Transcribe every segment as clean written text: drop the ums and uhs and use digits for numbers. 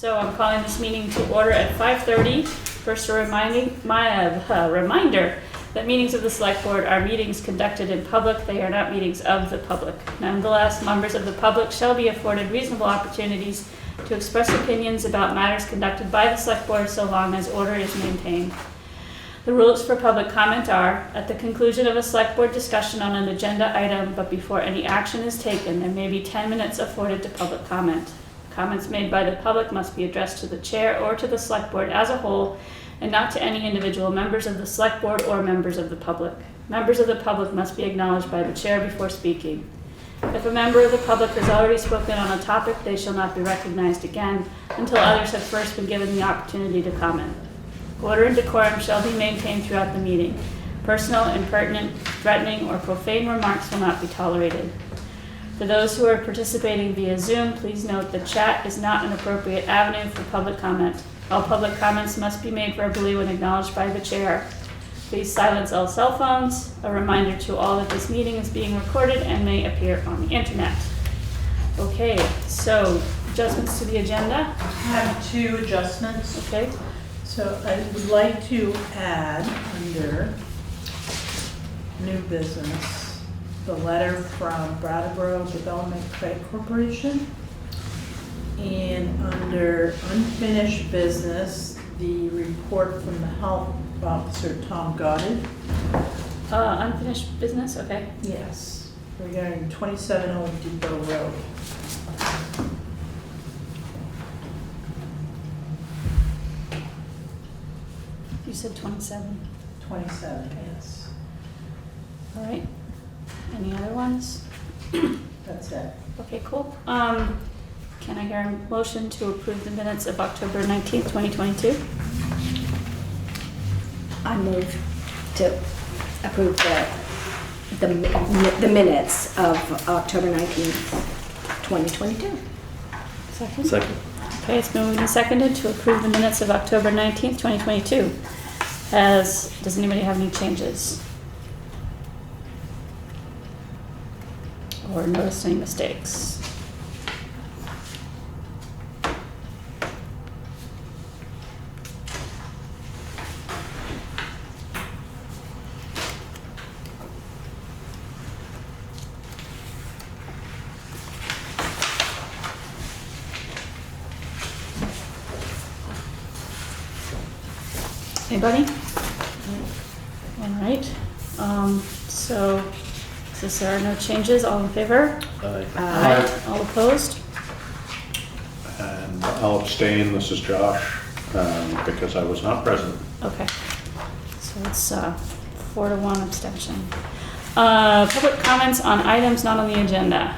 So I'm calling this meeting to order at 5:30. First, a reminder that meetings of the Select Board are meetings conducted in public. They are not meetings of the public. Nonetheless, members of the public shall be afforded reasonable opportunities to express opinions about matters conducted by the Select Board so long as order is maintained. The rules for public comment are, at the conclusion of a Select Board discussion on an agenda item, but before any action is taken, there may be 10 minutes afforded to public comment. Comments made by the public must be addressed to the chair or to the Select Board as a whole, and not to any individual members of the Select Board or members of the public. Members of the public must be acknowledged by the chair before speaking. If a member of the public has already spoken on a topic, they shall not be recognized again until others have first been given the opportunity to comment. Order and decorum shall be maintained throughout the meeting. Personal, impertinent, threatening, or profane remarks will not be tolerated. For those who are participating via Zoom, please note that chat is not an appropriate avenue for public comment. All public comments must be made verbally when acknowledged by the chair. Please silence all cell phones. A reminder to all that this meeting is being recorded and may appear on the internet. Okay, so adjustments to the agenda. I have two adjustments. Okay. So I would like to add under new business, the letter from Brattleboro Development Credit Corporation. And under unfinished business, the report from the health officer, Tom Goddard. Unfinished business, okay. Yes, regarding 27 Old Depot Road. You said 27. 27, yes. All right. Any other ones? That's it. Okay, cool. Can I hear a motion to approve the minutes of October 19th, 2022? I move to approve the minutes of October 19th, 2022. Second? Second. Okay, it's been moved and seconded to approve the minutes of October 19th, 2022. Does anybody have any changes? Or notice any mistakes? Anybody? All right. So since there are no changes, all in favor? Aye. Aye. All opposed? And I'll abstain, this is Josh, because I was not present. Okay. So it's 4-1 abstention. Public comments on items not on the agenda.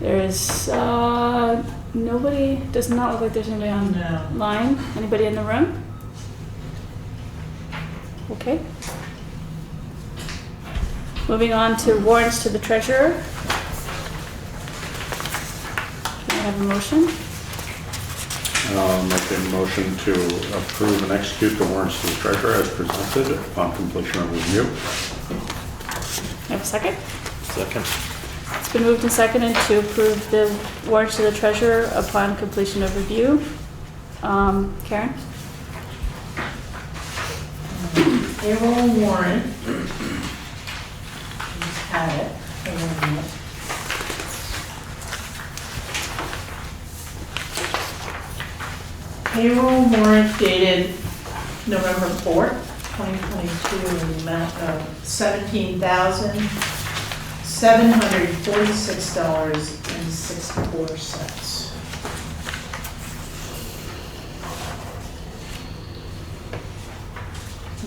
There is nobody, does not look like there's anybody online. Anybody in the room? Okay. Moving on to warrants to the treasurer. Can I have a motion? I'll make a motion to approve and execute the warrants to the treasurer as presented upon completion of review. I have a second? Second. It's been moved and seconded to approve the warrants to the treasurer upon completion of review. Karen? Payroll warrant. Just had it. Payroll warrant dated November 4th, 2022, in the amount of $17,746.64.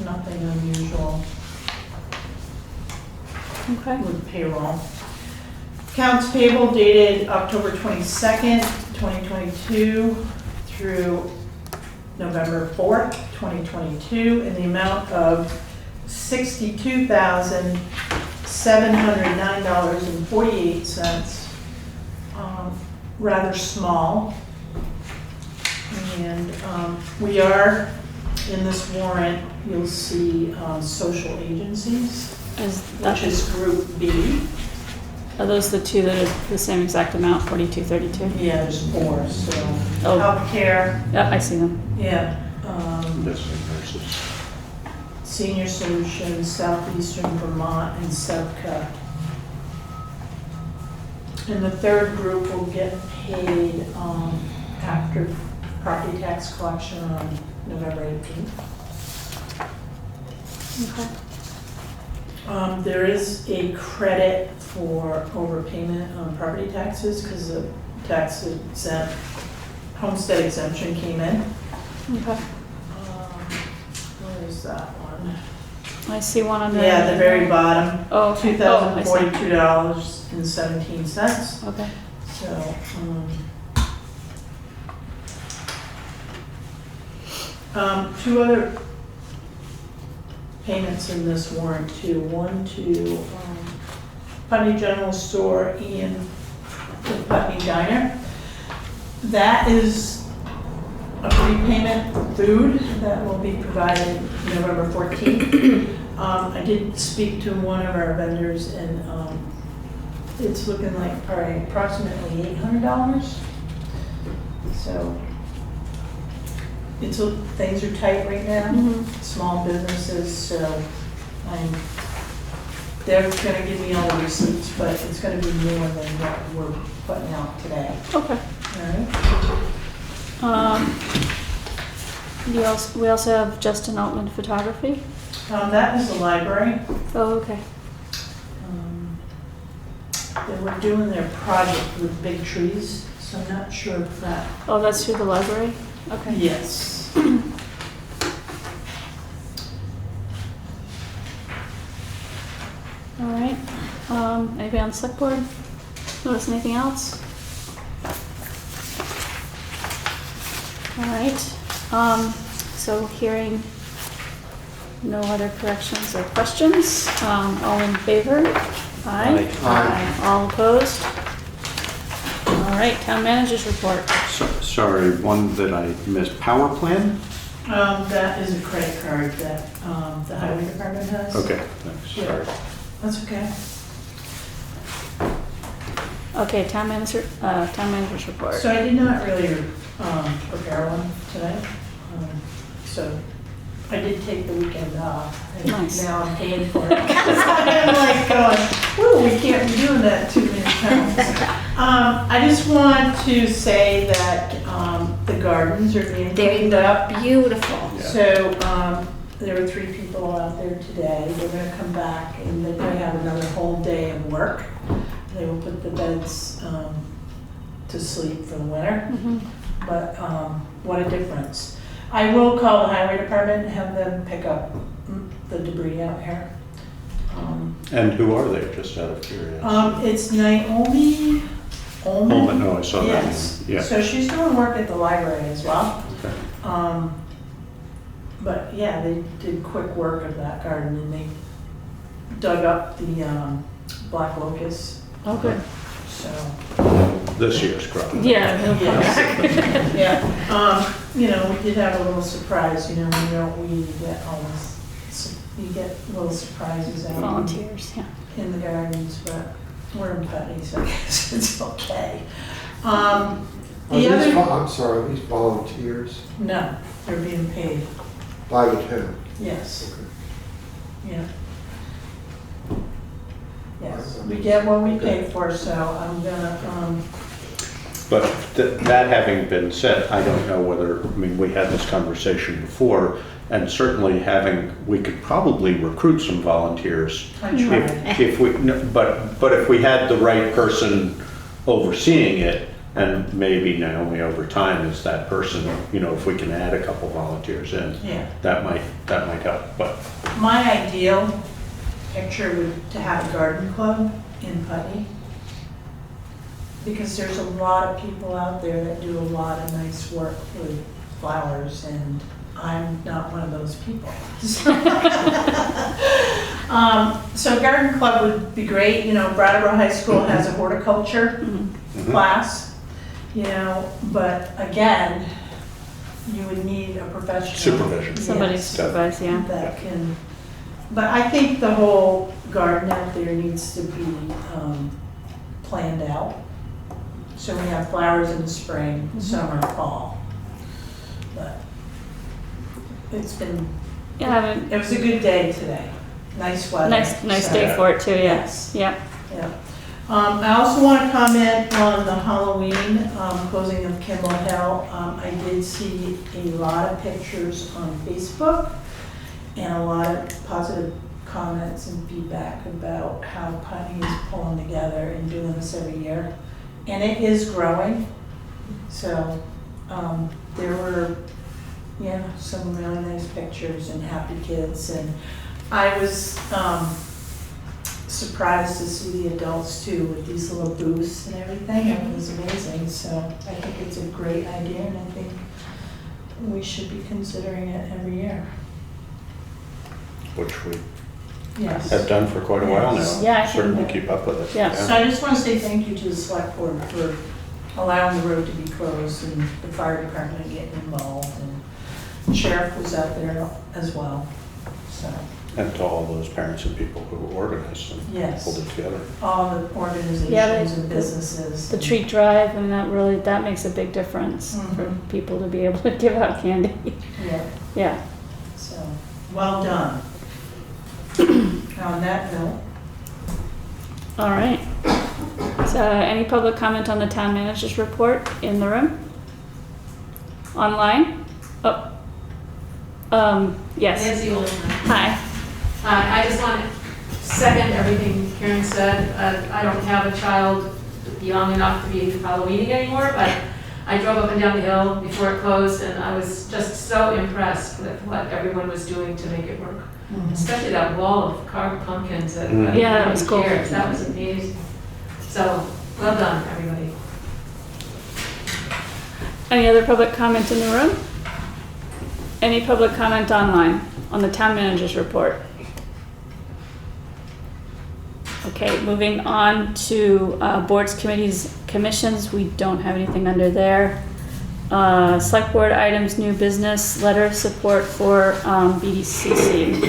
Nothing unusual Okay. with payroll. Accounts payable dated October 22nd, 2022 through November 4th, 2022 in the amount of $62,709.48. Rather small. And we are, in this warrant, you'll see social agencies, Is that which is Group B. Are those the two that are the same exact amount, 4232? Yeah, there's 4, so Oh. healthcare, Yeah, I see them. yeah, Visiting nurses. Senior Solutions, Southeastern Vermont, and Sevka. And the third group will get paid after property tax collection on November 18th. Okay. There is a credit for overpayment on property taxes because the tax exempt, homestead exemption came in. Okay. Where is that one? I see one on the. Yeah, the very bottom, Oh, okay. Oh, I see. $2,042.17. Okay. So, two other payments in this warrant too. One to Putney General Store and the Putney Diner. That is a prepayment for food that will be provided November 14th. I did speak to one of our vendors and it's looking like approximately $800. So things are tight right now, small businesses, so they're gonna give me all the receipts, but it's gonna be more than what we're putting out today. Okay. All right? We also have Justin Altman Photography. That is the library. Oh, okay. They were doing their project with big trees, so I'm not sure if that. Oh, that's through the library? Okay. Yes. All right. Anybody on the select board? Notice anything else? All right. So hearing no other corrections or questions, all in favor? Aye. Aye. All opposed? All right, town manager's report. Sorry, one that I missed. Power plan? That is a credit card that the highway department has. Okay, thanks. Yeah. Sorry. That's okay. Okay, town manager's report. So I did not really prepare one today. So I did take the weekend off. And Nice. now I'm paying for it. I'm like going, woo, we can't be doing that too many times. I just want to say that the gardens are being cleaned up. Beautiful. Yeah. So there were 3 people out there today. They're going to come back and they're going to have another whole day of work. They will put the beds to sleep for the winter. Mhm. But what a difference. I will call the highway department and have them pick up the debris out here. And who are they, just out of curiosity? It's Naomi Ullman. No, I saw that. Yes. Yeah. So she's doing work at the library as well. Okay. But yeah, they did quick work of that garden and they dug up the black locust. Oh, good. So, This year's crop. Yeah, he'll come Yes. back. yeah, we did have a little surprise, when you don't weed, you get all this, you get little surprises out Volunteers, yeah. in the gardens, but we're in Putney, so I guess it's okay. Are The these other, I'm sorry, are these volunteers no, they're being paid, by the town? yes, Okay. yeah. Yes, we get what we pay for, so I'm gonna, But that having been said, I don't know whether, we had this conversation before, and certainly we could probably recruit some volunteers. I tried. If we, but if we had the right person overseeing it, and maybe Naomi over time is that person, if we can add a couple volunteers in, Yeah. that might help, but. My ideal picture would to have a garden club in Putney. Because there's a lot of people out there that do a lot of nice work with flowers and I'm not one of those people. So garden club would be great. Brattleboro High School has a horticulture class, but again, you would need a professional. Supervision. Somebody Yes, supervise, yeah. that can, but I think the whole garden out there needs to be planned out. So we have flowers in the spring, summer, fall. But it's been, Yeah, I haven't, it was a good day today. Nice weather. nice so- day for it too, yeah. Yes. Yeah. Yeah. I also want to comment on the Halloween closing of Kimball Hill. I did see a lot of pictures on Facebook and a lot of positive comments and feedback about how Putney is pulling together and doing this every year. And it is growing. So there were, some really nice pictures and happy kids. And I was surprised to see the adults too with these little booths and everything. It was amazing. So I think it's a great idea, and I think we should be considering it every year. Which we Yes. have done for quite a while now. Yeah, I think Certainly that- keep up with it. Yeah. So I just want to say thank you to the select board for allowing the road to be closed and the fire department getting involved, and the sheriff was out there as well. So And to all those parents and people who organized and Yes. pulled it together. all the organizations Yeah, and businesses. The treat drive, and that makes a big difference for Mhm. people to be able to give out candy. Yeah, Yeah. so, well done. On that note, All right. So any public comment on the town manager's report in the room? Online? Oh. Yes. Nancy Olson. Hi. I just want to second everything Karen said. I don't have a child young enough to be Halloweening anymore, but I drove up and down the hill before it closed, and I was just so impressed with what everyone was doing to make it work. Especially that wall of carved pumpkins that everybody Yeah, that was cool. shared. That was amazing. So, well done, everybody. Any other public comment in the room? Any public comment online on the town manager's report? Okay, moving on to boards, committees, commissions. We don't have anything under there. Select board items, new business, letter of support for BDCC.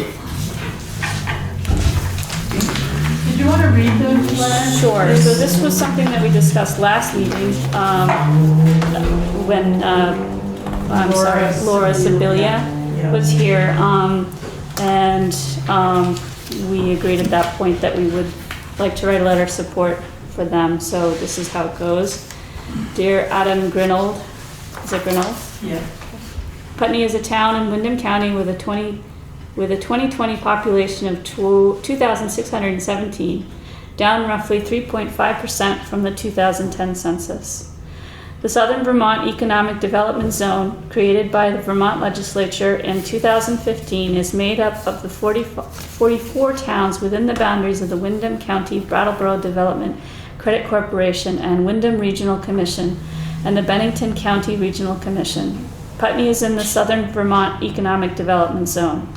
did you want to read the letter? Sure, so this was something that we discussed last meeting, when, Laura Sibilia was here, and we agreed at that point that we would like to write a letter of support for them, so this is how it goes. Dear Adam Grinold, is it Grinold? Yeah. Putney is a town in Windham County with a 2020 population of 2,617, down roughly 3.5% from the 2010 census. The Southern Vermont Economic Development Zone, created by the Vermont Legislature in 2015, is made up of the 44 towns within the boundaries of the Windham County Brattleboro Development Credit Corporation and Windham Regional Commission and the Bennington County Regional Commission. Putney is in the Southern Vermont Economic Development Zone.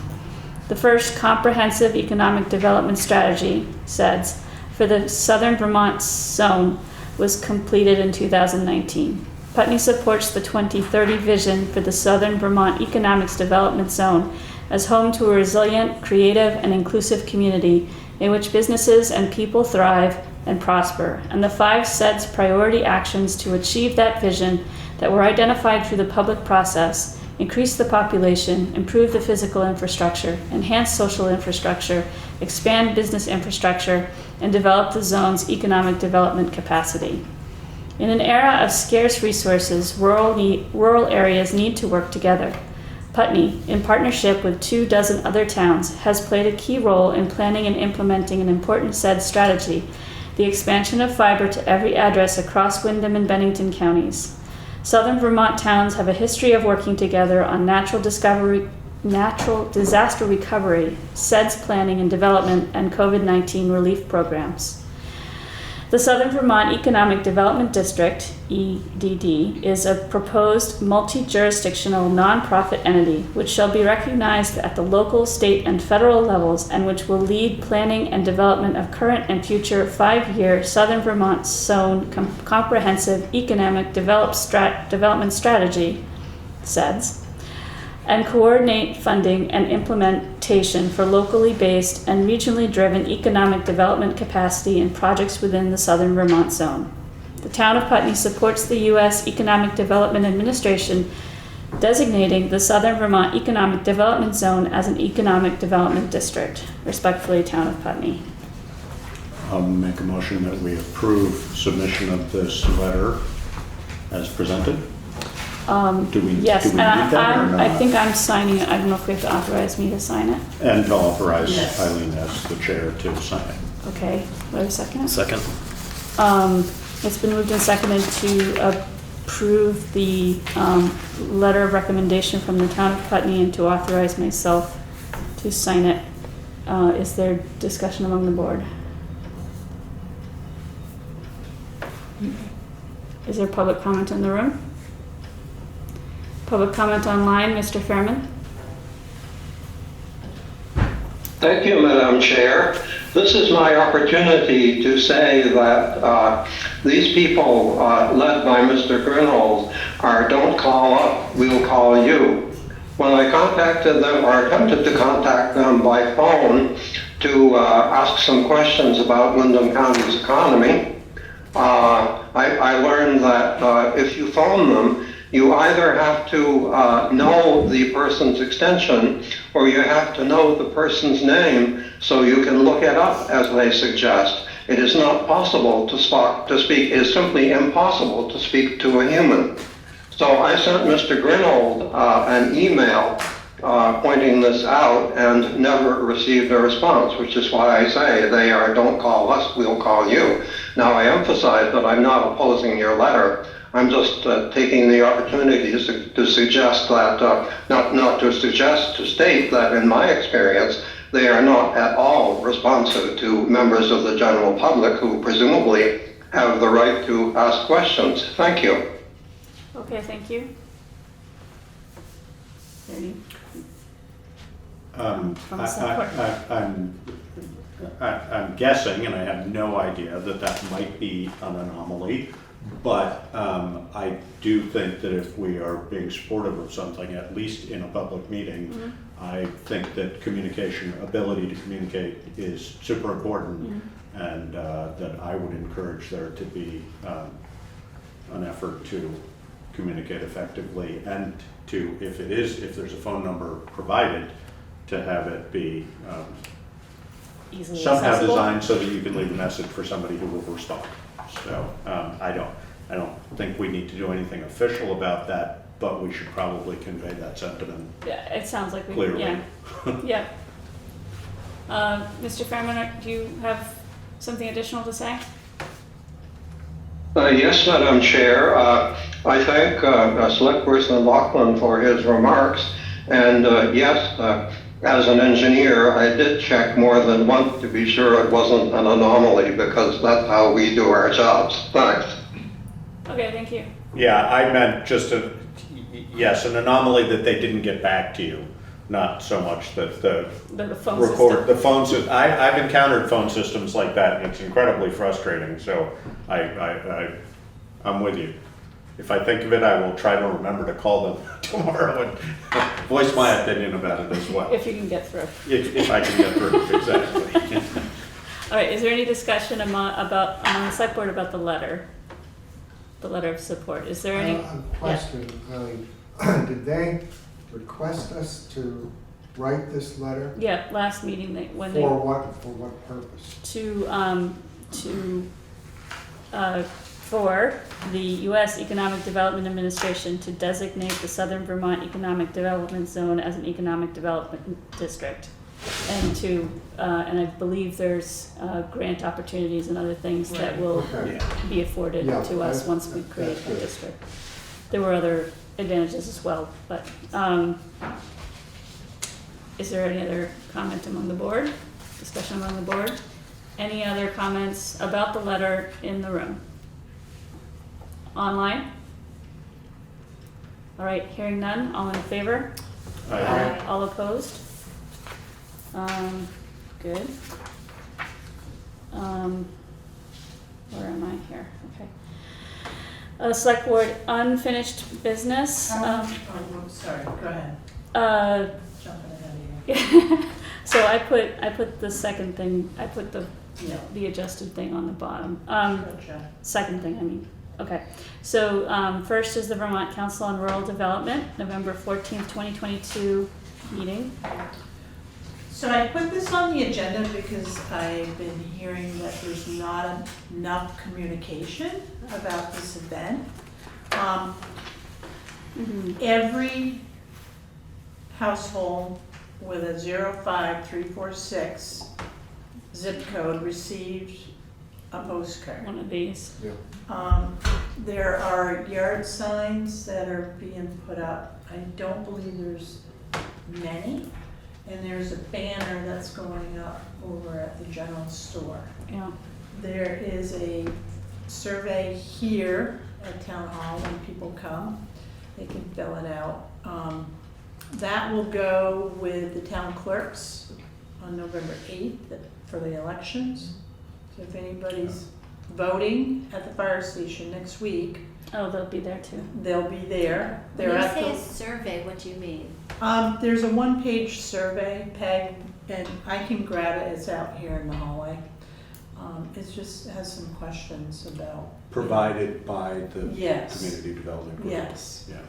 The first comprehensive economic development strategy, SEDS, for the Southern Vermont Zone was completed in 2019. Putney supports the 2030 vision for the Southern Vermont Economics Development Zone as home to a resilient, creative, and inclusive community in which businesses and people thrive and prosper, and the 5 SEDS priority actions to achieve that vision that were identified through the public process: increase the population, improve the physical infrastructure, enhance social infrastructure, expand business infrastructure, and develop the zone's economic development capacity. In an era of scarce resources, rural areas need to work together. Putney, in partnership with 24 other towns, has played a key role in planning and implementing an important SED strategy, the expansion of fiber to every address across Windham and Bennington counties. Southern Vermont towns have a history of working together on natural disaster recovery, SEDS planning and development, and COVID-19 relief programs. The Southern Vermont Economic Development District, EDD, is a proposed multi-jurisdictional nonprofit entity which shall be recognized at the local, state, and federal levels and which will lead planning and development of current and future 5-year Southern Vermont Zone Comprehensive Economic Development Strategy, SEDS, and coordinate funding and implementation for locally based and regionally driven economic development capacity in projects within the Southern Vermont Zone. The town of Putney supports the U.S. Economic Development Administration designating the Southern Vermont Economic Development Zone as an economic development district. Respectfully, town of Putney. I'll make a motion that we approve submission of this letter as presented. Do we Yes, need and that or I not? think I'm signing it. I don't know if we have to authorize me to sign it. And to authorize Yes. Eileen as the chair to sign it. Okay, wait a second. Second. It's been moved and seconded to approve the letter of recommendation from the town of Putney and to authorize myself to sign it. Is there discussion among the board? Is there public comment in the room? Public comment online, Mr. Fairman? Thank you, Madam Chair. This is my opportunity to say that these people, led by Mr. Grinold, are don't call up, we'll call you. When I contacted them or attempted to contact them by phone to ask some questions about Windham County's economy, I learned that if you phone them, you either have to know the person's extension or you have to know the person's name so you can look it up as they suggest. It is not possible to speak, it is simply impossible to speak to a human. So I sent Mr. Grinold an email pointing this out and never received a response, which is why I say they are don't call us, we'll call you. Now I emphasize that I'm not opposing your letter. I'm just taking the opportunity to suggest that, not to suggest, to state that in my experience, they are not at all responsive to members of the general public who presumably have the right to ask questions. Thank you. Okay, thank you. Ready? From the select board. I'm guessing, and I have no idea, that might be an anomaly, but I do think that if we are being supportive of something, at least in a public meeting, I think that ability to communicate is super important, and that I would encourage there to be an effort to communicate effectively, and to, if there's a phone number provided, to have it be Easily somehow accessible. designed so that you can leave a message for somebody who will respond. So I don't think we need to do anything official about that, but we should probably convey that sentiment Yeah, it sounds like we, clearly. yeah. Mr. Fairman, do you have something additional to say? Yes, Madam Chair. I thank Selectperson Laughlin for his remarks. And yes, as an engineer, I did check more than once to be sure it wasn't an anomaly, because that's how we do our jobs. Thanks. Okay, thank you. Yeah, I meant just an anomaly that they didn't get back to you, not so much that the phone record, system. the phone system. I've encountered phone systems like that, and it's incredibly frustrating. So I'm with you. If I think of it, I will try to remember to call them tomorrow and voice my opinion about it as well. If you can get through. If I can get through, exactly. All right, is there any discussion among the select board about the letter of support? Is there any? A question, did they request us to write this letter? Yeah, last meeting, For what purpose? For the U.S. Economic Development Administration to designate the Southern Vermont Economic Development Zone as an economic development district, and I believe there's grant opportunities and other things that will Okay. be afforded Yeah, to us once we create that's the good. district. There were other advantages as well, but is there any other comment among the board? Discussion among the board? Any other comments about the letter in the room? Online? All right, hearing none, all in favor? Aye. All opposed? Good. Where am I here? Okay. Select board unfinished business. Sorry, go ahead. Jumping ahead of you. So I put the second thing, I put the Yeah. adjusted thing on the bottom. Gotcha. Second thing, I mean. Okay. So first is the Vermont Council on Rural Development, November 14th, 2022 meeting. So I put this on the agenda because I've been hearing that there's not enough communication about this event. Every household with a 05346 zip code received a postcard. One of these. There are yard signs that are being put up. I don't believe there's many. And there's a banner that's going up over at the general store. Yeah. There is a survey here at Town Hall when people come. They can fill it out. That will go with the town clerks on November 8th for the elections. So if anybody's voting at the fire station next week, Oh, they'll be there too. they'll be there. When They're you at say the a survey, what do you mean? There's a one-page survey, Peg, and I can grab it, it's out here in the hallway. It just has some questions about. Provided by the Yes. community development group. Yes. Yeah.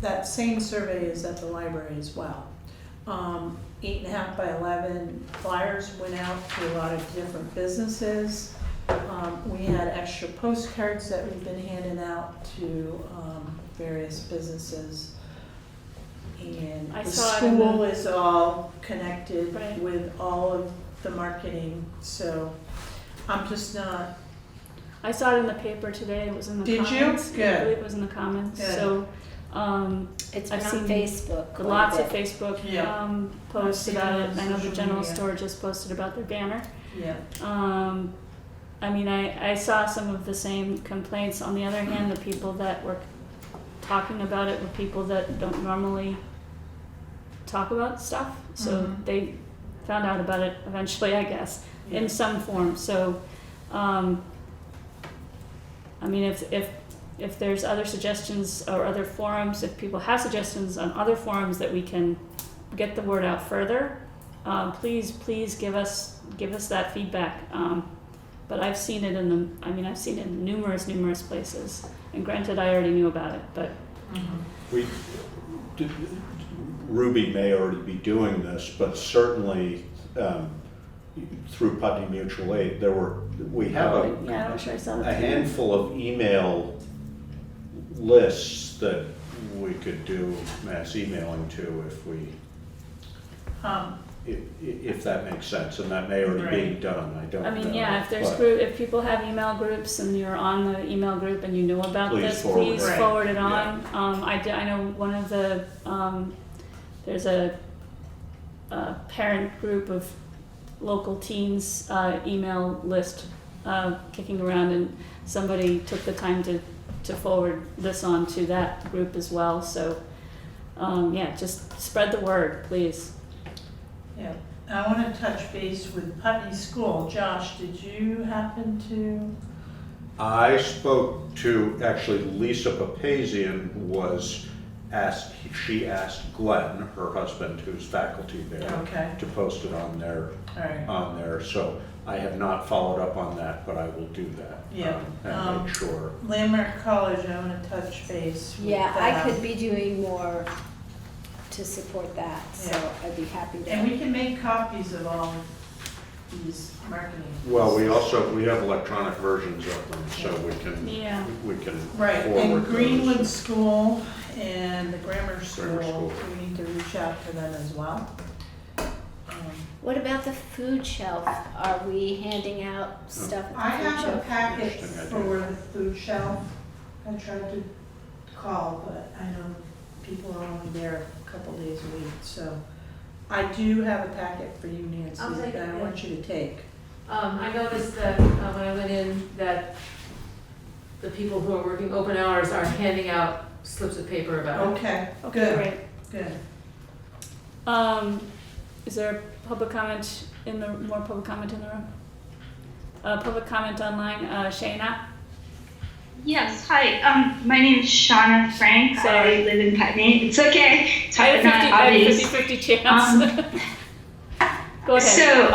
That same survey is at the library as well. 8.5 by 11 flyers went out to a lot of different businesses. We had extra postcards that we've been handing out to various businesses. And I the saw it in school the- is all connected Right. with all of the marketing, so I'm just not, I saw it in the paper today. It was in the Did you? comments. Good. I believe it was in the comments. Good. So It's I've been seen on Facebook. quite a lots of bit. Facebook Yeah. posts I've seen about it it. on I know the social general media. store just posted about their banner. yeah. I mean, I saw some of the same complaints. On the other hand, the people that were talking about it were people that don't normally talk about stuff. So Mhm. they found out about it eventually, I guess, Yeah. in some form. So, I mean, if there's other suggestions or other forums, if people have suggestions on other forums that we can get the word out further, please give us that feedback. But I've seen it in numerous places. And granted, I already knew about it, but We, Ruby may already be doing this, but certainly through Putney Mutual Aid, we have yeah, I'm sure I saw a that. handful of email lists that we could do mass emailing to if that makes sense, and that may already be Right. done, I don't know. I mean, yeah, if but- if people have email groups and you're on the email group and you know about Please this, forward please it. forward it on. Yeah. I know one of the, there's a parent group of local teens email list kicking around, and somebody took the time to forward this on to that group as well. So, yeah, just spread the word, please. Yeah, I want to touch base with Putney School. Josh, did you happen to? I spoke to, actually, Lisa Papazian she asked Glenn, her husband, who's faculty there, Okay, to post it on there, all right. so I have not followed up on that, but I will do that. Yeah, And make sure. Landmark College, I want to touch base with Yeah, I them. could be doing more to support that, so Yeah. I'd be happy to. And we can make copies of all these marketing. Well, we have electronic versions of them, so we can Yeah. Right, forward and those. Greenwood School and the Grammar School, School. we need to reach out to them as well. What about the food shelf? Are we handing out stuff at the I food have a shelf? packet Interesting idea. for the food shelf. I tried to call, but I know people are only there a couple days a week, so I do have a packet for you, Nancy, I'll take that it, I yeah. want you to take. I noticed that when I went in, that the people who are working open hours are handing out slips of paper about it. Okay, Okay, good, great. good. Is there public comment more public comment in the room? Public comment online, Shayna? Yes, hi. My name is Shauna Frank. Sorry. I live in Putney. It's okay. It's I had not a obvious. 50-50 chance. Go ahead. So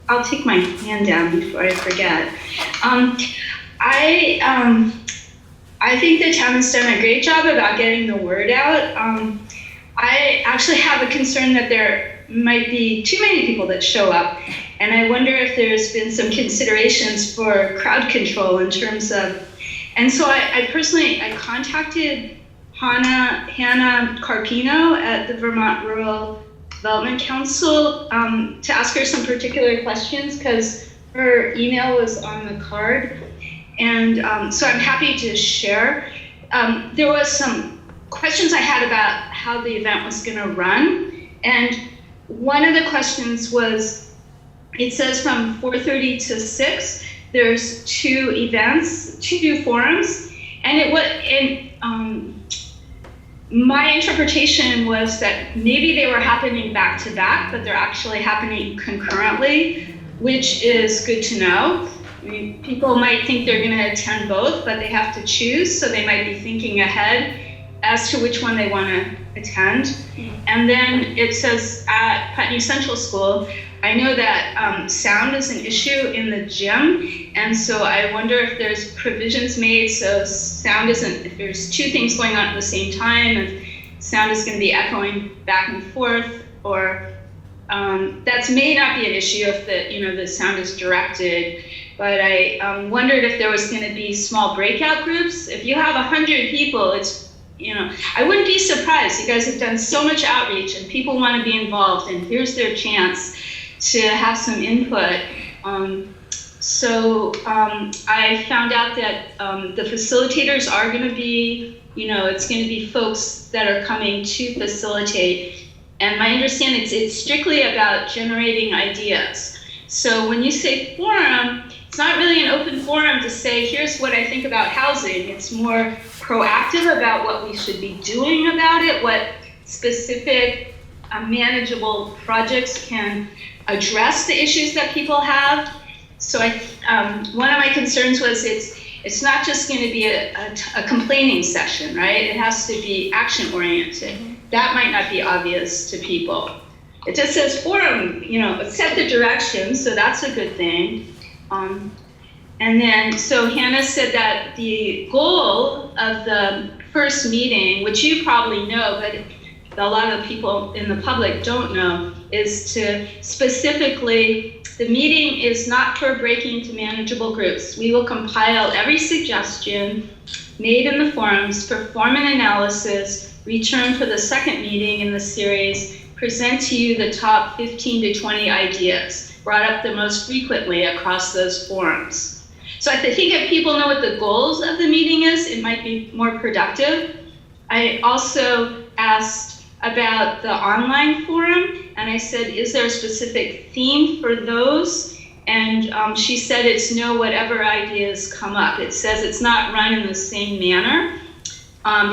I'll take my hand down before I forget. I think the town has done a great job about getting the word out. I actually have a concern that there might be too many people that show up, and I wonder if there's been some considerations for crowd control in terms of. And so I personally contacted Hannah Carpino at the Vermont Rural Development Council to ask her some particular questions because her email was on the card. And so I'm happy to share. There was some questions I had about how the event was going to run. And one of the questions was, it says from 4:30 to 6, there's 2 events, 2 forums. And my interpretation was that maybe they were happening back to back, but they're actually happening concurrently, which is good to know. I mean, people might think they're going to attend both, but they have to choose, so they might be thinking ahead as to which one they want to attend. And then it says at Putney Central School, I know that sound is an issue in the gym, and so I wonder if there's provisions made so sound isn't, if there's 2 things going on at the same time, if sound is going to be echoing back and forth, or that may not be an issue if the sound is directed. But I wondered if there was going to be small breakout groups. If you have 100 people, it's, I wouldn't be surprised. You guys have done so much outreach and people want to be involved, and here's their chance to have some input. So I found out that the facilitators are going to be, it's going to be folks that are coming to facilitate. And my understanding is it's strictly about generating ideas. So when you say forum, it's not really an open forum to say, here's what I think about housing. It's more proactive about what we should be doing about it, what specific manageable projects can address the issues that people have. So one of my concerns was it's not just going to be a complaining session, right? It has to be action oriented. That might not be obvious to people. It just says forum, it set the direction, so that's a good thing. And then, so Hannah said that the goal of the first meeting, which you probably know, but a lot of people in the public don't know, is to specifically, the meeting is not for breaking into manageable groups. We will compile every suggestion made in the forums, perform an analysis, return for the second meeting in the series, present to you the top 15 to 20 ideas brought up the most frequently across those forums. So I think if people know what the goals of the meeting is, it might be more productive. I also asked about the online forum, and I said, is there a specific theme for those? And she said it's no whatever ideas come up. It says it's not run in the same manner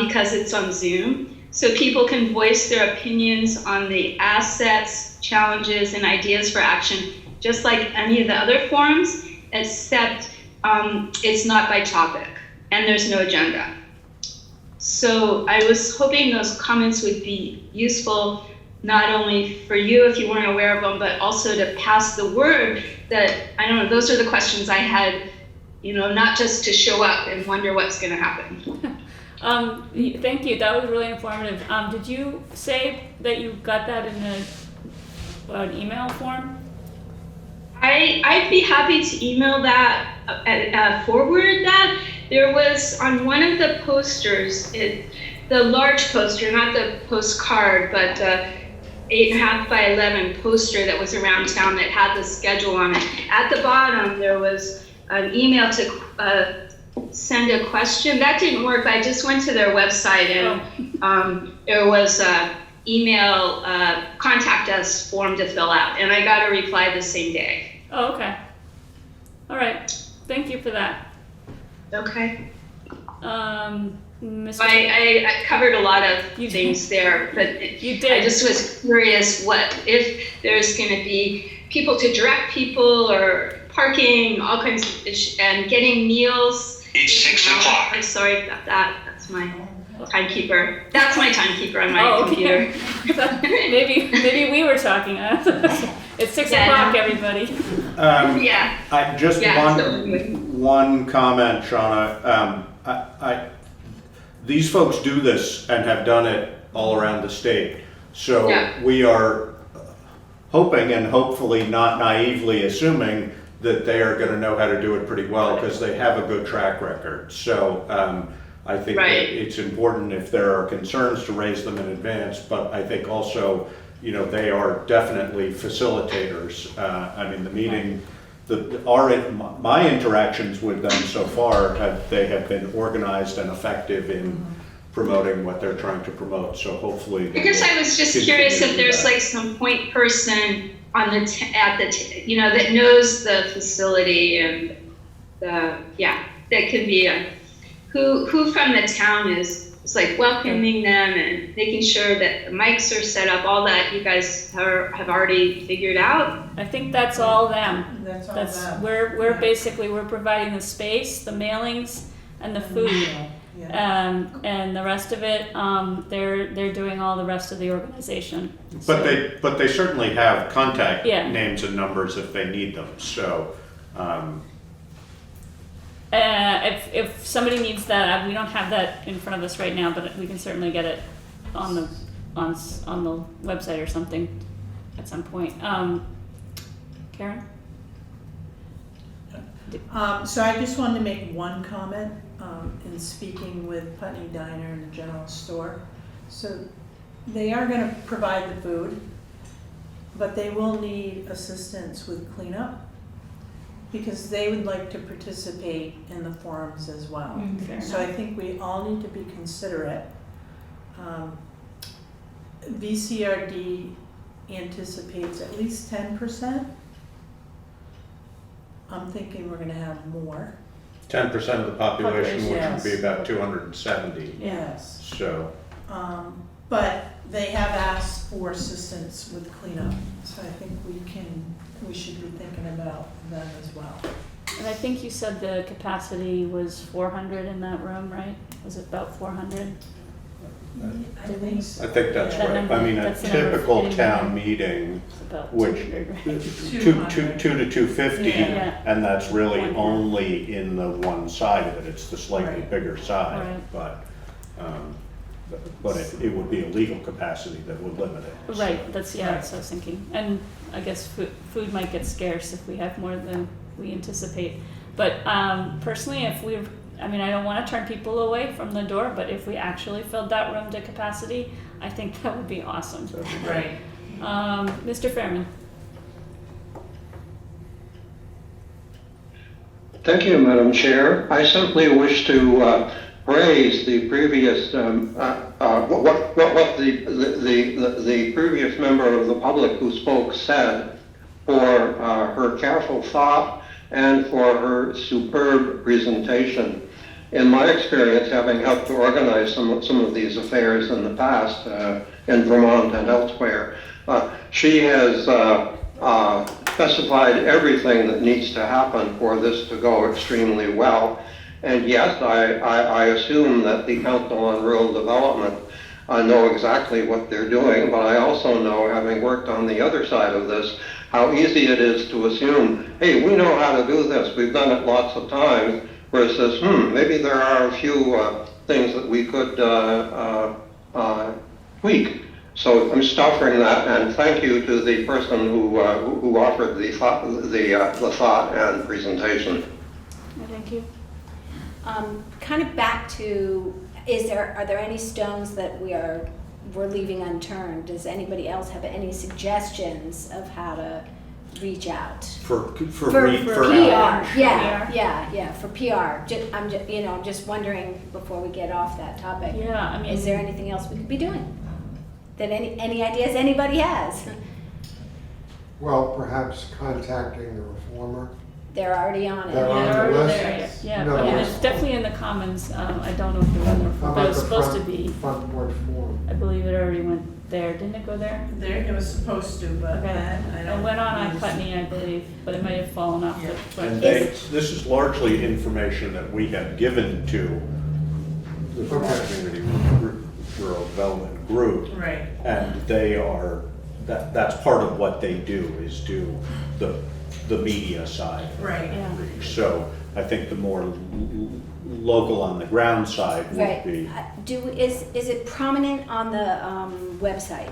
because it's on Zoom. So people can voice their opinions on the assets, challenges, and ideas for action, just like any of the other forums, except it's not by topic, and there's no agenda. So I was hoping those comments would be useful, not only for you if you weren't aware of them, but also to pass the word that, I don't know, those are the questions I had, not just to show up and wonder what's going to happen. Thank you. That was really informative. Did you say that you got that in an email form? I'd be happy to email that, forward that. There was on one of the posters, the large poster, not the postcard, but 8.5 by 11 poster that was around town that had the schedule on it. At the bottom, there was an email to send a question. That didn't work. I just went to their website and there was a email contact us form to fill out, and I got a reply the same day. Oh, okay. All right. Thank you for that. Okay. Mr. I covered a lot of things there, but you did. I just was curious what if there's going to be people to direct people or parking, all kinds of issues, and getting meals. It's 6 o'clock. I'm sorry about that. That's my timekeeper. That's my timekeeper on my Oh, computer. maybe we were talking. It's 6 o'clock, everybody. Yeah. I just one comment, Shauna. These folks do this and have done it all around the state. So we are hoping and hopefully not naively assuming that they are going to know how to do it pretty well because they have a good track record. So I think that it's important if there are concerns to raise them in advance, but I think also, they are definitely facilitators. I mean, the meeting, my interactions with them so far, they have been organized and effective in promoting what they're trying to promote. So hopefully, I guess I was just curious if there's like some point person on that knows the facility and that could be who from the town is like welcoming them and making sure that the mics are set up, all that you guys have already figured out. I think that's all them. That's all them. We're basically providing the space, the mailings, and the food. And the rest of it, they're doing all the rest of the organization. But they certainly have contact names and numbers if they need them. So if somebody needs that, we don't have that in front of us right now, but we can certainly get it on the website or something at some point. Karen? So I just wanted to make one comment in speaking with Putney Diner and the General Store. So they are going to provide the food, but they will need assistance with cleanup because they would like to participate in the forums as well. So I think we all need to be considerate. VCRD anticipates at least 10%. I'm thinking we're going to have more. 10% of the population, which Yes. would be about 270. Yes. So. But they have asked for assistance with cleanup, so I think we should be thinking about them as well. And I think you said the capacity was 400 in that room, right? Was it about 400? I think so. I think that's That right. number- I mean, a that's the number typical fitting town in. meeting, It's about which 200, right? 2 to 250, Yeah. and that's really One half. only in the one side of it. It's the slightly Right. bigger side, Right. but it would be a legal capacity that would limit it. Right, that's what I was thinking. And I guess food might get scarce if we have more than we anticipate. But personally, I don't want to turn people away from the door, but if we actually filled that room to capacity, I think that would be awesome. Right. Mr. Fairman. Thank you, Madam Chair. I simply wish to praise the previous what the previous member of the public who spoke said for her careful thought and for her superb presentation. In my experience, having helped to organize some of these affairs in the past in Vermont and elsewhere, she has specified everything that needs to happen for this to go extremely well. And yes, I assume that the Council on Rural Development know exactly what they're doing, but I also know, having worked on the other side of this, how easy it is to assume, hey, we know how to do this, we've done it lots of times, versus, maybe there are a few things that we could tweak. So I'm offering that, and thank you to the person who offered the thought and presentation. Thank you. Kind of back to, are there any stones that we're leaving unturned? Does anybody else have any suggestions of how to reach out? For PR, outreach. yeah, for PR. I'm just wondering before we get off that topic. Yeah, is there anything else we could be doing? That any ideas anybody has? Well, perhaps contacting the reformer they're already on it. They're on They're the already list? there, yeah, No. and it's definitely in the Commons, I don't know if it went there, How but it about was the supposed to be, front porch forum? I believe it already went there, didn't it go there? There, it was supposed to, but Okay. I don't. It went on use- Putney, I believe, but it might have fallen off Yeah. the. And this is largely information that we have given to the community rural development group. Right. And they are, that's part of what they do, is do the media side. Right. Yeah. So I think the more local on the ground side would Right. be. Is it prominent on the website?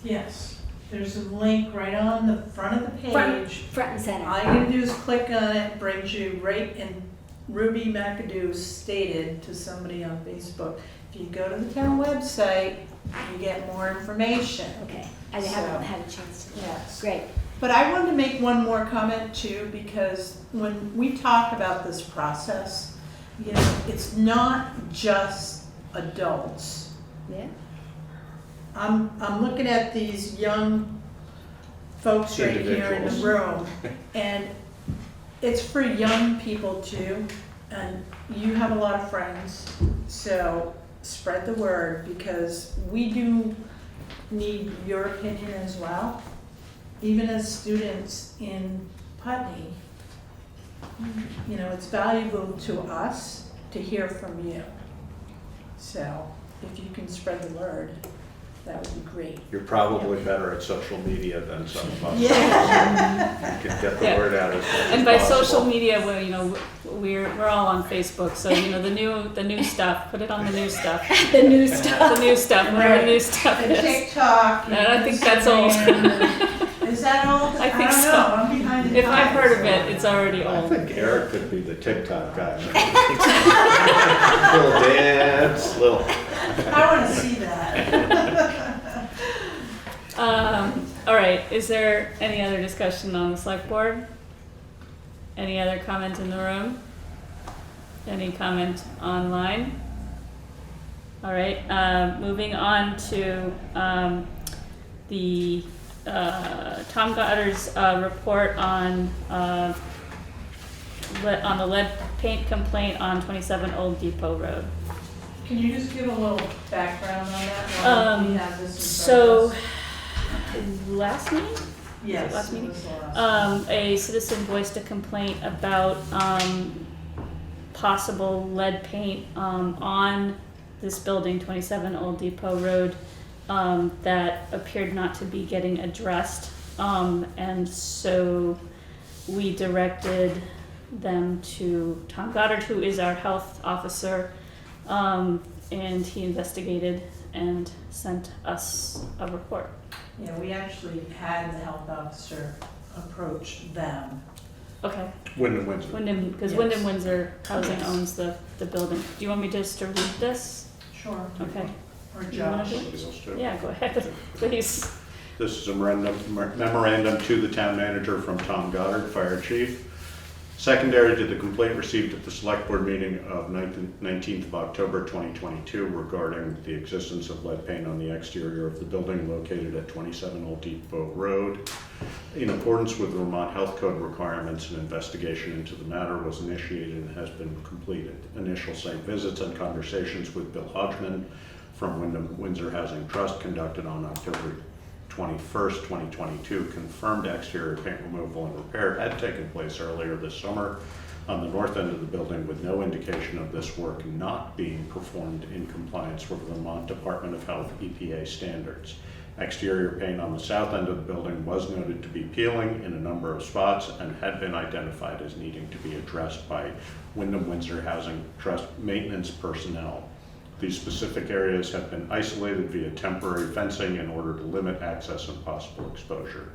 Yes, there's a link right on the front of the Front, page. front and center. All you gotta do is click on it, brings you right in Ruby McAdoo stated to somebody on Facebook. If you go to the town website, you get more information. Okay, I haven't had a chance to. Yes. Great. But I wanted to make one more comment too, because when we talk about this process, you know, it's not just adults. Yeah. I'm looking at these young folks right here in the Individuals. room, and it's for young people too, and you have a lot of friends, so spread the word, because we do need your opinion as well. Even as students in Putney, you know, it's valuable to us to hear from you. So if you can spread the word, that would be great. You're probably better at social media than some of us. Yeah. You can get the Yeah. word out as much as And by possible. social media, well, you know, we're all on Facebook, so you know, the new stuff, put it on the new stuff. The new stuff. The new stuff, whatever the new stuff And is. TikTok. And I think that's old. Is that old? I think don't so. know, I'm behind the If I've times. heard of it, it's already I old. think Eric could be the TikTok guy. Little dance, little. I wanna see that. All right, is there any other discussion on the select board? Any other comment in the room? Any comment online? All right, moving on to the Tom Goddard's report on the lead paint complaint on 27 Old Depot Road. Can you just give a little background on that while we have this in front So, of us? last meeting? Yes, last it meeting? was the last. A citizen voiced a complaint about possible lead paint on this building, 27 Old Depot Road, that appeared not to be getting addressed. And so we directed them to Tom Goddard, who is our health officer, and he investigated and sent us a report. Yeah, we actually had the health officer approach them. Okay. Wyndham Windsor. Wyndham, because Yes. Wyndham Windsor Housing owns the building. Do you want me just to read this? Sure. Okay. Or You wanna Josh. do Somebody else too. Yeah, go ahead, please. This is a memorandum to the town manager from Tom Goddard, Fire Chief. Secondary to the complaint received at the select board meeting of 19th of October 2022 regarding the existence of lead paint on the exterior of the building located at 27 Old Depot Road. In accordance with the Vermont Health Code requirements, an investigation into the matter was initiated and has been completed. Initial site visits and conversations with Bill Hodgman from Wyndham Windsor Housing Trust conducted on October 21st, 2022, confirmed exterior paint removal and repair had taken place earlier this summer on the north end of the building, with no indication of this work not being performed in compliance with Vermont Department of Health EPA standards. Exterior paint on the south end of the building was noted to be peeling in a number of spots and had been identified as needing to be addressed by Wyndham Windsor Housing Trust maintenance personnel. These specific areas have been isolated via temporary fencing in order to limit access and possible exposure.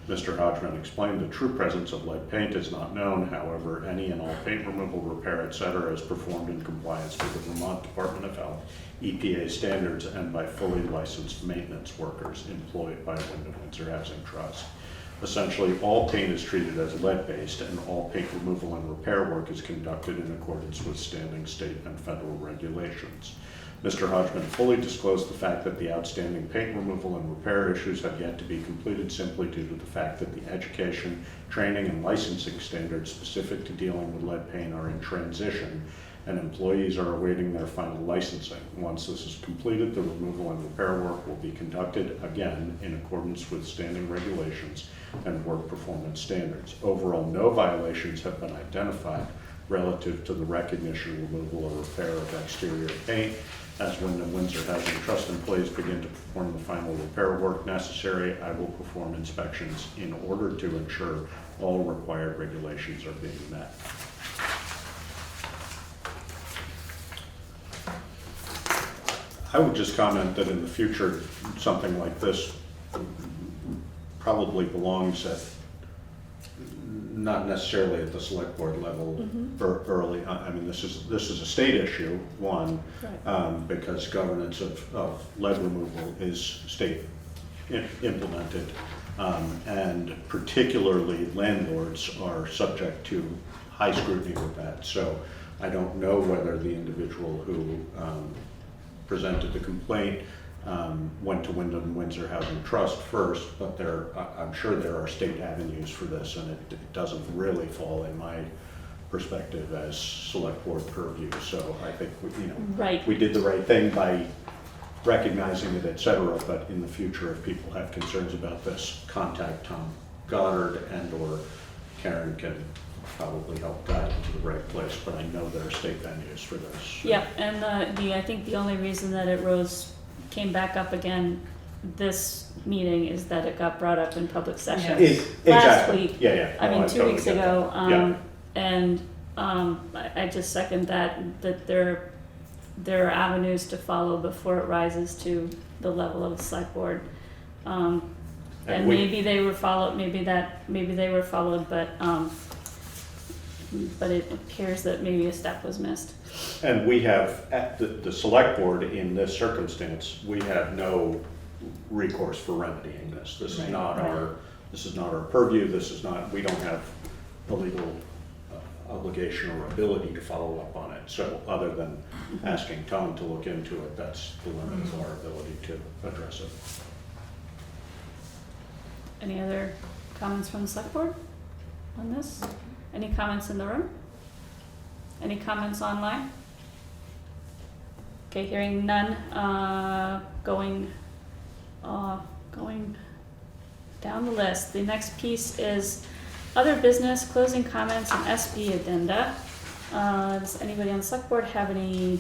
Mr. Hodgman explained the true presence of lead paint is not known. However, any and all paint removal, repair, etc. is performed in compliance with the Vermont Department of Health EPA standards and by fully licensed maintenance workers employed by Wyndham Windsor Housing Trust. Essentially, all paint is treated as lead-based and all paint removal and repair work is conducted in accordance with standing state and federal regulations. Mr. Hodgman fully disclosed the fact that the outstanding paint removal and repair issues have yet to be completed simply due to the fact that the education, training, and licensing standards specific to dealing with lead paint are in transition, and employees are awaiting their final licensing. Once this is completed, the removal and repair work will be conducted again in accordance with standing regulations and work performance standards. Overall, no violations have been identified relative to the recognition, removal, or repair of exterior paint. As Wyndham Windsor Housing Trust employees begin to perform the final repair work necessary, I will perform inspections in order to ensure all required regulations are being met. I would just comment that in the future, something like this probably belongs at, not necessarily at the select board level early. I mean, this is a state issue, one, Right. because governance of lead removal is state implemented, and particularly landlords are subject to high scrutiny with that. So I don't know whether the individual who presented the complaint went to Wyndham Windsor Housing Trust first, but I'm sure there are state avenues for this, and it doesn't really fall in my perspective as select board purview. So I think Right. we did the right thing by recognizing it, et cetera, but in the future, if people have concerns about this, contact Tom Goddard and/or Karen can probably help guide them to the right place, but I know there are state venues for this. Yeah, and I think the only reason that it came back up again this meeting is that it got brought up in public session Exactly. last week. Yeah. I mean, 2 totally weeks get that. ago. Yeah. And I just second that there are avenues to follow before it rises to the level of the select board. And maybe they were followed, maybe they were followed, but it appears that maybe a step was missed. And we have, at the select board in this circumstance, we have no recourse for remedying this. This is not our purview. We don't have the legal obligation or ability to follow up on it. So other than asking Tom to look into it, that's the limit of our ability to address it. Any other comments from the select board on this? Any comments in the room? Any comments online? Okay, hearing none, going down the list. The next piece is other business, closing comments, and SB addenda. Does anybody on the select board have any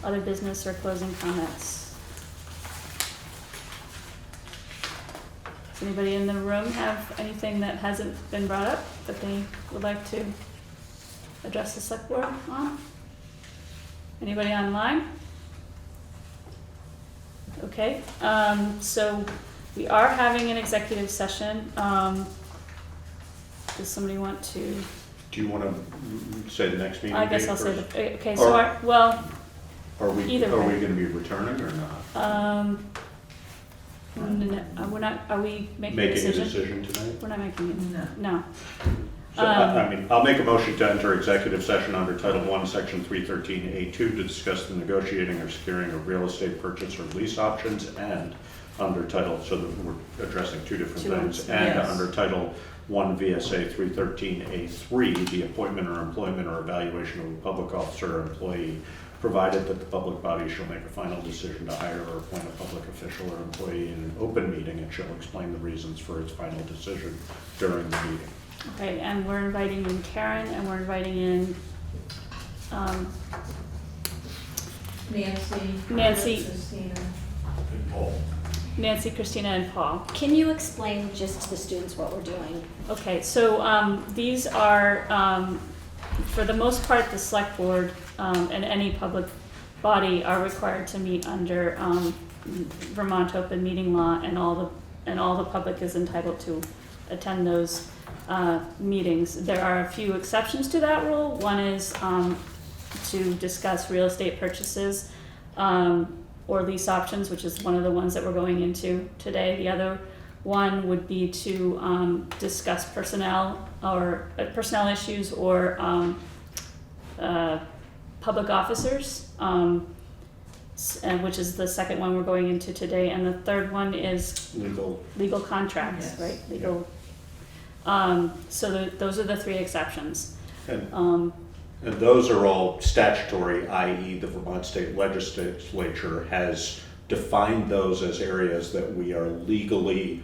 other business or closing comments? Does anybody in the room have anything that hasn't been brought up that they would like to address the select board on? Anybody online? Okay, so we are having an executive session. Does somebody want to? Do you want to say the next meeting? I guess date I'll say first? the, okay, so Are we either way. going to be returning or not? We're not, are we making a Making a decision? decision tonight? We're not making it, No. no. So, I mean, I'll make a motion to enter executive session under Title I, Section 313A2 to discuss the negotiating or securing of real estate purchase or lease options, and under Title, so that we're addressing two different things, and Yes. under Title I V.S.A. 313A3, the appointment or employment or evaluation of a public officer or employee, provided that the public body shall make a final decision to hire or appoint a public official or employee in an open meeting and shall explain the reasons for its final decision during the meeting. Okay, and we're inviting in Karen, and we're inviting in, Nancy. Christina. Nancy, Christina, and Paul. Can you explain just to the students what we're doing? Okay, so these are, for the most part, the select board and any public body are required to meet under Vermont open meeting law, and all the public is entitled to attend those meetings. There are a few exceptions to that rule. One is to discuss real estate purchases or lease options, which is one of the ones that we're going into today. The other one would be to discuss personnel or personnel issues or public officers. which is the second one we're going into today, and the third one is legal contracts, Yes. right? Legal. So those are the three exceptions. And those are all statutory, i.e. the Vermont State Legislature has defined those as areas that we are legally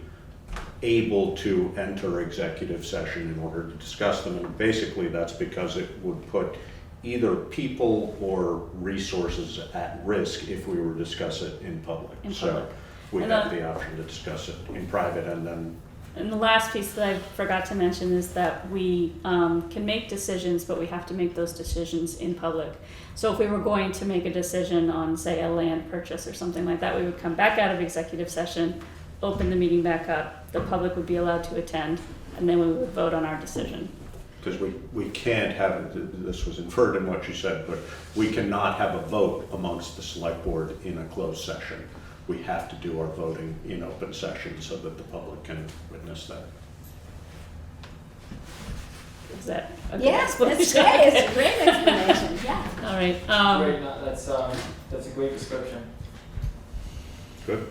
able to enter executive session in order to discuss them. And basically that's because it would put either people or resources at risk if we were to discuss it in public. So we have the option to discuss it in private and then. And the last piece that I forgot to mention is that we can make decisions, but we have to make those decisions in public. So if we were going to make a decision on, say, a land purchase or something like that, we would come back out of executive session, open the meeting back up, the public would be allowed to attend, and then we would vote on our decision. Because we can't have, this was inferred in what you said, but we cannot have a vote amongst the select board in a closed session. We have to do our voting in open session so that the public can witness that. Is that a good Yes, that's explanation? great, it's a great explanation, yeah. All right. Great, no, that's a great description. Good.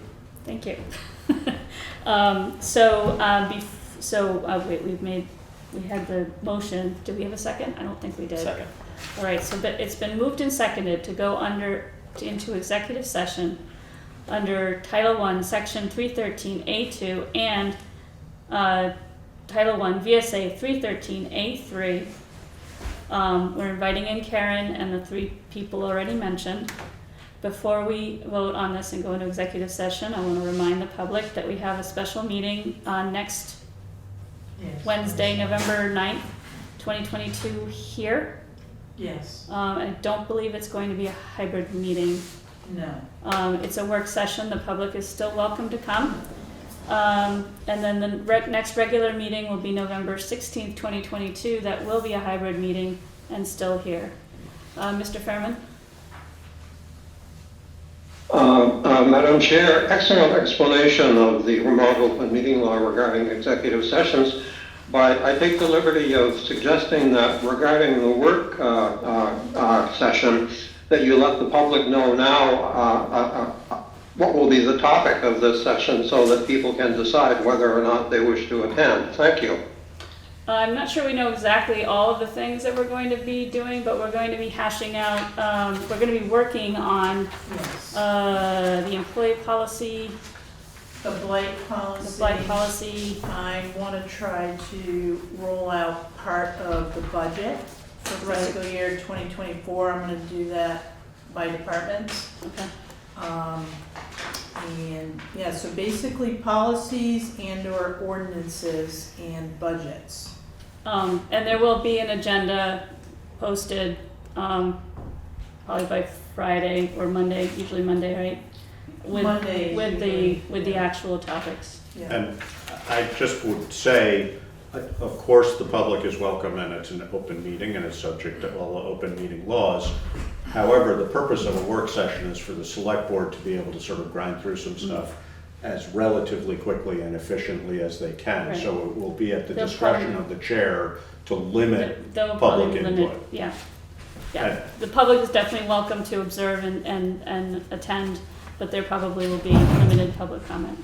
Thank you. We had the motion. Did we have a second? I don't think we did. Second. All right, so but it's been moved and seconded to go into executive session under Title I, Section 313A2 and Title I, V.S.A. 313A3. We're inviting in Karen and the three people already mentioned. Before we vote on this and go into executive session, I want to remind the public that we have a special meeting on next Wednesday, November 9th, 2022 here. Yes. I don't believe it's going to be a hybrid meeting. No. It's a work session. The public is still welcome to come. And then the next regular meeting will be November 16th, 2022. That will be a hybrid meeting and still here. Mr. Fairman? Madam Chair, excellent explanation of the Vermont Open Meeting Law regarding executive sessions, but I take the liberty of suggesting that regarding the work session, that you let the public know now what will be the topic of this session so that people can decide whether or not they wish to attend. Thank you. I'm not sure we know exactly all of the things that we're going to be doing, but we're going to be hashing out, we're going to be working on the employee policy, The blight policy. the blight policy. I want to try to roll out part of the budget for Right. fiscal year 2024. I'm going to do that by departments. Okay. And yeah, so basically policies and or ordinances and budgets. And there will be an agenda posted, probably by Friday or Monday, usually Monday, right? Monday, With the actual topics. Yeah. And I just would say, of course, the public is welcome and it's an open meeting and it's subject to all open meeting laws. However, the purpose of a work session is for the select board to be able to sort of grind through some stuff as relatively quickly and efficiently as they can. Right. So it will be at the They'll discretion probably- of the chair to limit They'll public probably limit, input. yeah. Yeah, the public is definitely welcome to observe and attend, but there probably will be limited public comment.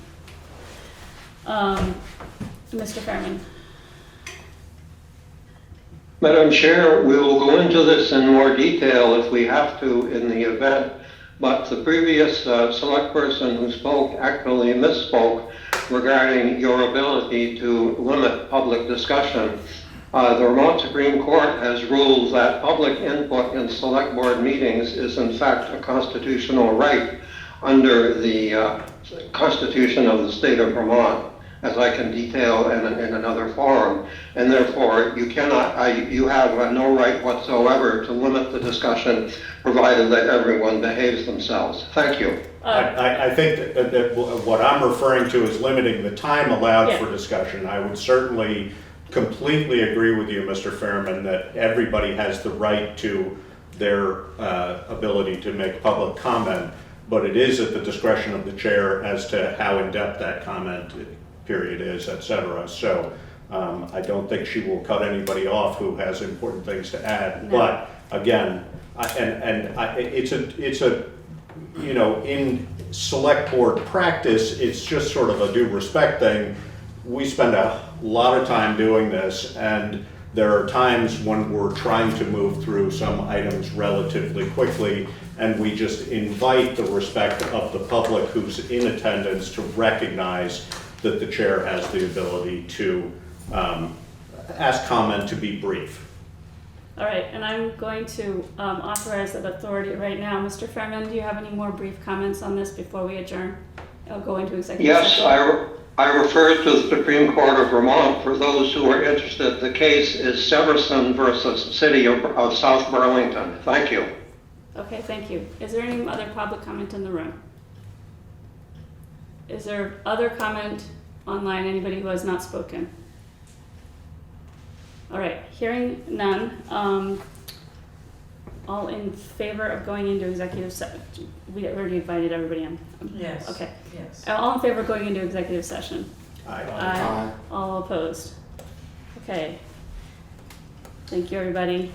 Mr. Fairman? Madam Chair, we will go into this in more detail if we have to in the event, but the previous select person who spoke actually misspoke regarding your ability to limit public discussion. The Vermont Supreme Court has ruled that public input in select board meetings is in fact a constitutional right under the Constitution of the state of Vermont, as I can detail in another forum, and therefore you cannot, you have no right whatsoever to limit the discussion provided that everyone behaves themselves. Thank you. I think that what I'm referring to is limiting the time allowed Yeah. for discussion. I would certainly completely agree with you, Mr. Fairman, that everybody has the right to their ability to make public comment, but it is at the discretion of the chair as to how in-depth that comment period is, et cetera. So I don't think she will cut anybody off who has important things to add. No. But again, it's a you know, in select board practice, it's just sort of a due respect thing. We spend a lot of time doing this, and there are times when we're trying to move through some items relatively quickly, and we just invite the respect of the public who's in attendance to recognize that the chair has the ability to ask comment to be brief. All right, and I'm going to authorize that authority right now. Mr. Fairman, do you have any more brief comments on this before we adjourn? I'll go into executive Yes, session. I referred to the Supreme Court of Vermont. For those who are interested, the case is Severson versus City of South Burlington. Thank you. Okay, thank you. Is there any other public comment in the room? Is there other comment online, anybody who has not spoken? All right, hearing none, all in favor of going into executive session? We already invited everybody in. Yes. Okay. Yes. All in favor of going into executive session? Aye. Aye. All opposed? Okay. Thank you, everybody.